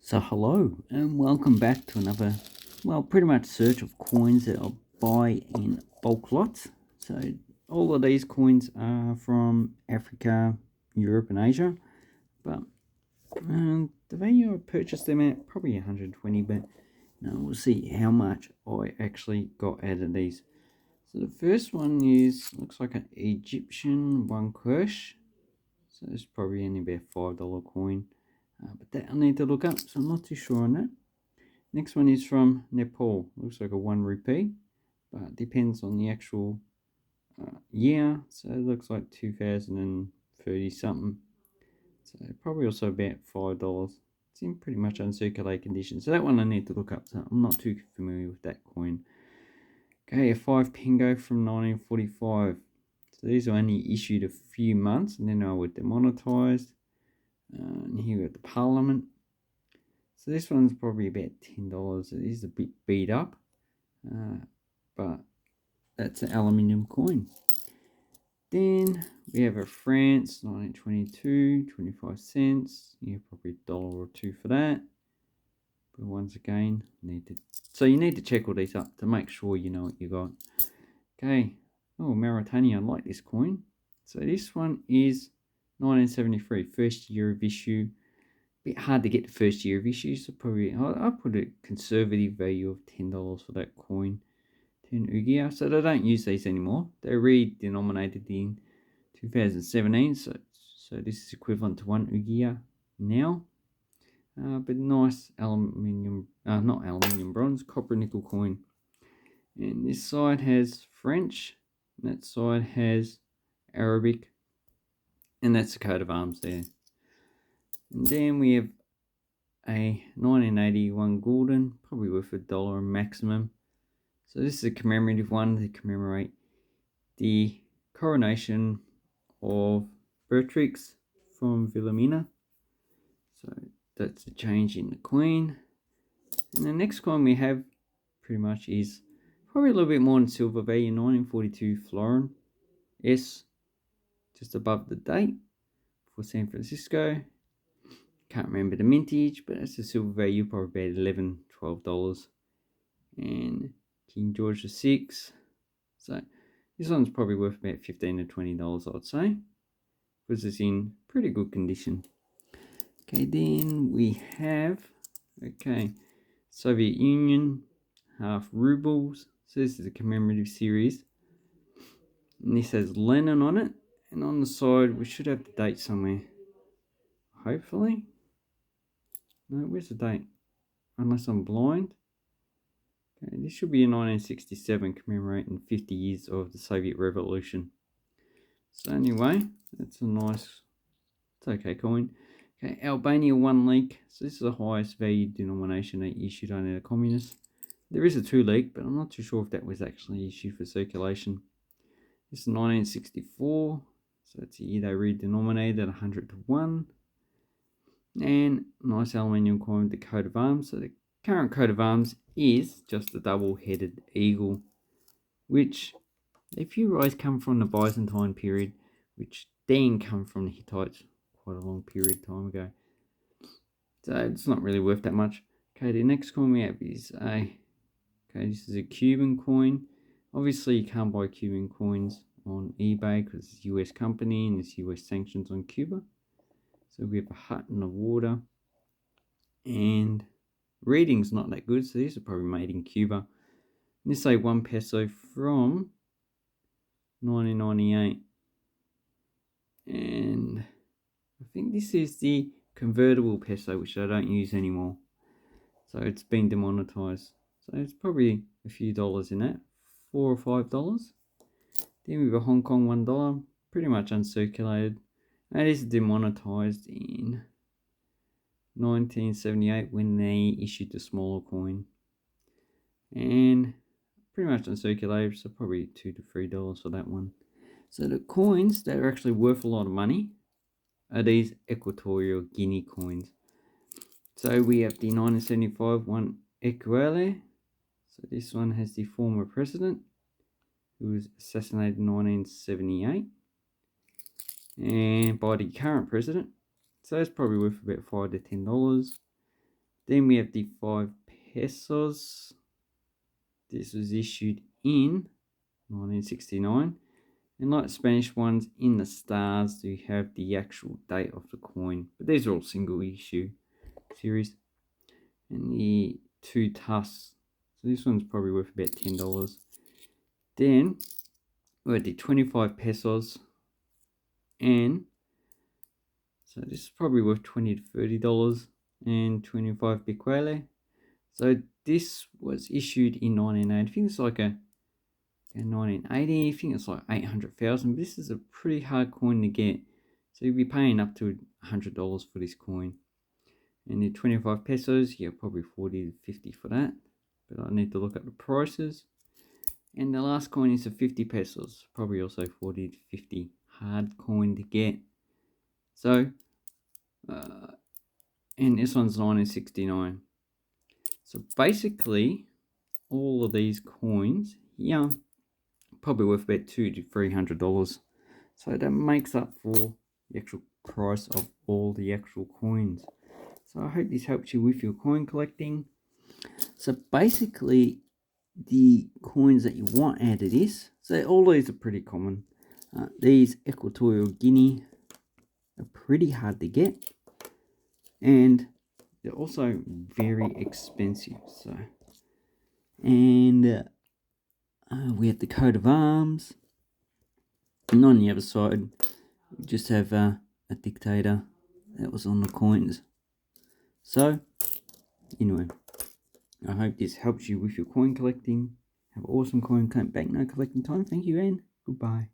So hello and welcome back to another, pretty much search of coins that I'll buy in bulk lots. So all of these coins are from Africa, Europe and Asia, but the value I purchased them at, probably 120, but we'll see how much I actually got out of these. So the first one looks like an Egyptian one Kush. So it's probably only about $5 coin. But that I need to look up, so I'm not too sure on that. Next one is from Nepal. Looks like a 1 rupee, but depends on the actual year. So it looks like 2030 something. So probably also about $5. It's in pretty much uncirculated condition. So that one I need to look up. So I'm not too familiar with that coin. Okay, a 5 Pingo from 1945. So these are only issued a few months and then they were demonetized. And here we have the Parliament. So this one's probably about $10. It is a bit beat up, but that's an aluminium coin. Then we have a France 1922, 25 cents. Yeah, probably $1 or $2 for that. But once again, you need to check all these up to make sure you know what you got. Okay. Oh, Mauritania, I like this coin. So this one is 1973, first year of issue. Bit hard to get the first year of issue, so probably I'll put a conservative value of $10 for that coin. 10 Ugia. So they don't use these anymore. They redenominated in 2017, so this is equivalent to 1 Ugia now. But nice aluminium, not aluminium, bronze, copper nickel coin. And this side has French, and that side has Arabic, and that's the coat of arms there. And then we have a 1981 Gulden, probably worth $1 maximum. So this is a commemorative one to commemorate the coronation of Beatrix from Wilhelmina. So that's a change in the Queen. And the next coin we have pretty much is probably a little bit more in silver value, 1942 Florin S, just above the date for San Francisco. Can't remember the mintage, but that's a silver value, probably about $11, $12. And King George VI. So this one's probably worth about $15 to $20, I'd say, because it's in pretty good condition. Okay, then we have, Soviet Union, half rubles. So this is a commemorative series. And this has Lenin on it. And on the side, we should have the date somewhere. Hopefully. No, where's the date? Unless I'm blind. Okay, this should be in 1967, commemorating 50 years of the Soviet Revolution. So anyway, that's a nice, it's okay coin. Okay, Albania 1 leek. So this is the highest value denomination they issued under the communists. There is a 2 leek, but I'm not too sure if that was actually issued for circulation. This is 1964. So it's the year they redenominated at 100 to 1. And nice aluminium coin with the coat of arms. So the current coat of arms is just a double-headed eagle, which a few rise come from the Byzantine period, which then come from the Hittites quite a long period of time ago. So it's not really worth that much. Okay, the next coin we have is this is a Cuban coin. Obviously, you can't buy Cuban coins on eBay because it's a US company and there's US sanctions on Cuba. So we have a hut in the water. And reading's not that good, so these are probably made in Cuba. And this is a 1 peso from 1998. And I think this is the convertible peso, which I don't use anymore. So it's been demonetized. So it's probably a few dollars in that, $4 or $5. Then we have a Hong Kong $1, pretty much uncirculated. And it is demonetized in 1978 when they issued the smaller coin. And pretty much uncirculated, so probably $2 to $3 for that one. So the coins that are actually worth a lot of money are these Equatorial Guinea coins. So we have the 1975 one Equale. So this one has the former president who was assassinated in 1978 and by the current president. So it's probably worth about $5 to $10. Then we have the 5 pesos. This was issued in 1969. And like Spanish ones, in the stars do have the actual date of the coin. But these are all single issue series. And the 2 tusks. So this one's probably worth about $10. Then we had the 25 pesos. And so this is probably worth $20 to $30. And 25 bicuele. So this was issued in 1980. I think it's like a 1980. I think it's like 800,000. This is a pretty hard coin to get. So you'll be paying up to $100 for this coin. And the 25 pesos, yeah, probably 40 to 50 for that. But I need to look at the prices. And the last coin is a 50 pesos. Probably also 40 to 50. Hard coin to get. So, and this one's 1969. So basically, all of these coins here probably worth about $200 to $300. So that makes up for the actual price of all the actual coins. So I hope this helps you with your coin collecting. So basically, the coins that you want out of this, so all these are pretty common. These Equatorial Guinea are pretty hard to get, and they're also very expensive. So, and we have the coat of arms, and on the other side, we just have a dictator that was on the coins. So, anyway, I hope this helps you with your coin collecting. Have an awesome banknote collecting time. Thank you and goodbye.